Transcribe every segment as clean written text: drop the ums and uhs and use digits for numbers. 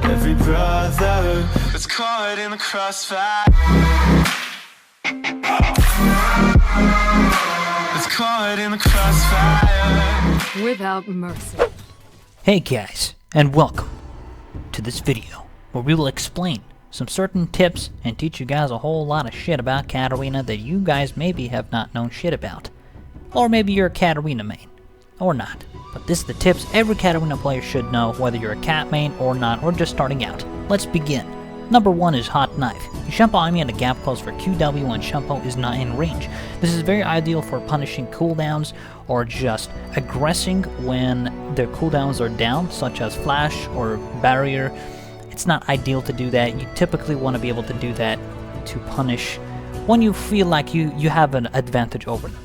every brother that's caught in the crossfire. That's caught in the crossfire. Without mercy. Hey guys, and welcome to this video where we will explain some certain tips and teach you guys a whole lot of shit about Katarina that you guys maybe have not known shit about. Or maybe you're a Katarina main, or not. But this is the tips every Katarina player should know, whether you're a cat main or not, or just starting out. Let's begin. Number 1 is Hot Knife. You Shunpo enemy at a gap close for QW when Shunpo is not in range. This is very ideal for punishing cooldowns or just aggressing when their cooldowns are down, such as Flash or Barrier. It's not ideal to do that. You typically want to be able to do that to punish when you feel like you have an advantage over them.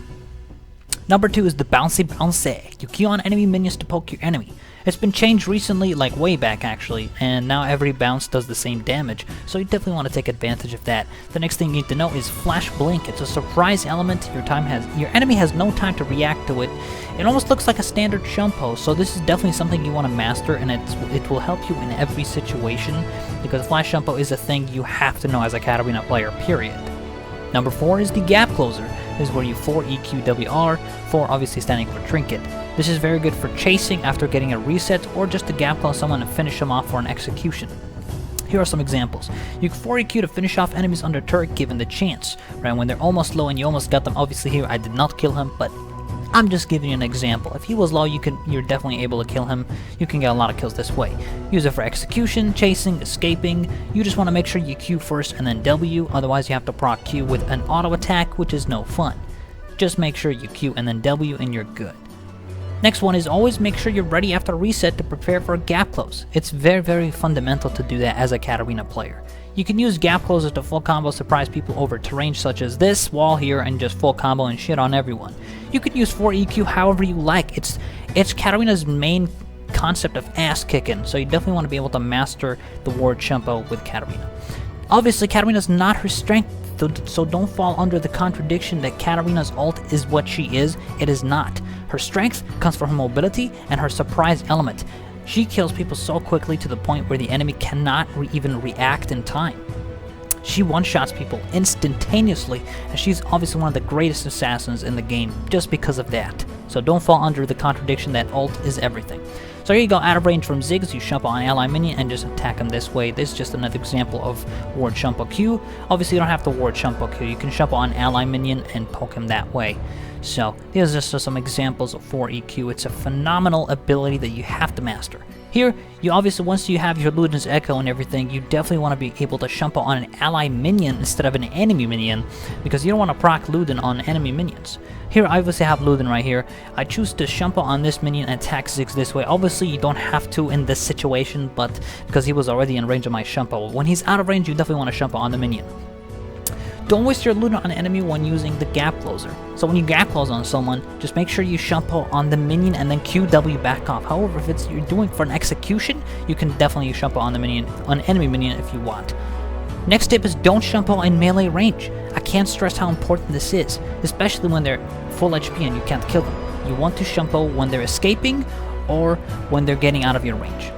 Number 2 is the Bouncey Bounceeeh. You key on enemy minions to poke your enemy. It's been changed recently, like way back actually, and now every bounce does the same damage, so you definitely want to take advantage of that. The next thing you need to know is Flash Blink. It's a surprise element. Your enemy has no time to react to it. It almost looks like a standard Shunpo, so this is definitely something you want to master, and it will help you in every situation, because Flash Shunpo is a thing you have to know as a Katarina player, period. Number 4 is the Gap Closer. This is where you 4 EQWR, 4 obviously standing for Trinket. This is very good for chasing after getting a reset, or just to gap close someone and finish them off for an execution. Here are some examples. You can 4 EQ to finish off enemies under turret given the chance, right? When they're almost low and you almost got them. Obviously here I did not kill him, but I'm just giving you an example. If he was low, you're definitely able to kill him. You can get a lot of kills this way. Use it for execution, chasing, escaping. You just want to make sure you Q first and then W, otherwise you have to proc Q with an auto attack, which is no fun. Just make sure you Q and then W and you're good. Next one is always make sure you're ready after reset to prepare for a gap close. It's very, very fundamental to do that as a Katarina player. You can use gap closes to full combo surprise people over terrain such as this wall here and just full combo and shit on everyone. You can use 4 EQ however you like. It's Katarina's main concept of ass kicking, so you definitely want to be able to master the word Shunpo with Katarina. Obviously, Katarina's not her strength, so don't fall under the contradiction that Katarina's ult is what she is. It is not. Her strength comes from her mobility and her surprise element. She kills people so quickly to the point where the enemy cannot even react in time. She one-shots people instantaneously, and she's obviously one of the greatest assassins in the game just because of that. So don't fall under the contradiction that ult is everything. So here you go, out of range from Ziggs, you Shunpo on ally minion and just attack him this way. This is just another example of ward Shunpo Q. Obviously you don't have to ward Shunpo Q, you can Shunpo on ally minion and poke him that way. So these are just some examples of 4 EQ. It's a phenomenal ability that you have to master. Here, you obviously, once you have your Luden's Echo and everything, you definitely want to be able to Shunpo on an ally minion instead of an enemy minion, because you don't want to proc Luden on enemy minions. Here, I obviously have Luden right here. I choose to Shunpo on this minion and attack Ziggs this way. Obviously, you don't have to in this situation, but because he was already in range of my Shunpo. When he's out of range, you definitely want to Shunpo on the minion. Don't waste your Luden on an enemy when using the gap closer. So when you gap close on someone, just make sure you Shunpo on the minion and then QW back off. However, if you're doing for an execution, you can definitely Shunpo on the minion, on enemy minion if you want. Next tip is don't Shunpo in melee range. I can't stress how important this is, especially when they're full HP and you can't kill them. You want to Shunpo when they're escaping or when they're getting out of your range.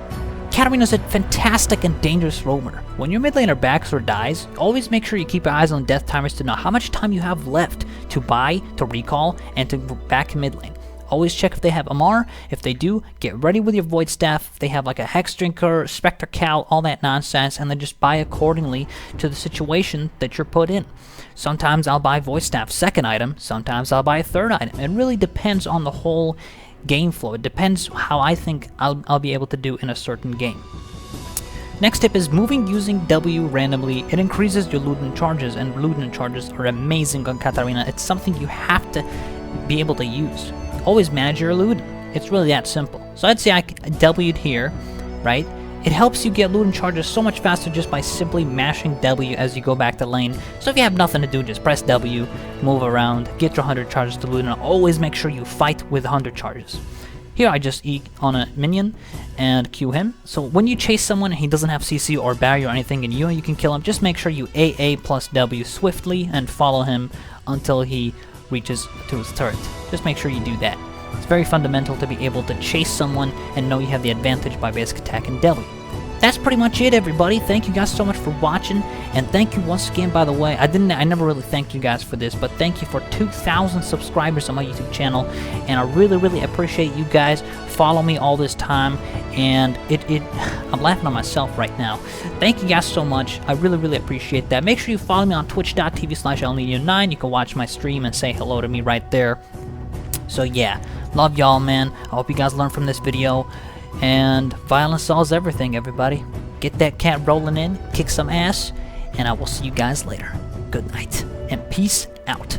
Katarina's a fantastic and dangerous roamer. When your mid laner backs or dies, always make sure you keep your eyes on death timers to know how much time you have left to buy, to recall, and to back mid lane. Always check if they have Amar. If they do, get ready with your Void Staff. If they have like a Hex Drinker, Spectre Cal, all that nonsense, and then just buy accordingly to the situation that you're put in. Sometimes I'll buy Void Staff second item, sometimes I'll buy a third item. It really depends on the whole game flow. It depends how I think I'll be able to do in a certain game. Next tip is moving using W randomly. It increases your luden charges, and luden charges are amazing on Katarina. It's something you have to be able to use. Always manage your luden. It's really that simple. So I'd say I W'd here, right? It helps you get luden charges so much faster just by simply mashing W as you go back to lane. So if you have nothing to do, just press W, move around, get your 100 charges to luden, and always make sure you fight with 100 charges. Here I just E on a minion and Q him. So when you chase someone and he doesn't have CC or barrier or anything and you can kill him, just make sure you AA plus W swiftly and follow him until he reaches to his turret. Just make sure you do that. It's very fundamental to be able to chase someone and know you have the advantage by basic attack and W. that's pretty much it, everybody. Thank you guys so much for watching, and thank you once again, by the way. I never really thanked you guys for this, but thank you for 2,000 subscribers on my YouTube channel, and I really appreciate you guys follow me all this time, and I'm laughing at myself right now. Thank you guys so much. I really appreciate that. Make sure you follow me on twitch.tv/Alninio9. You can watch my stream and say hello to me right there. So yeah, love y'all, man. I hope you guys learned from this video. And violence solves everything, everybody. Get that cat rolling in, kick some ass, and I will see you guys later. Good night, and peace out.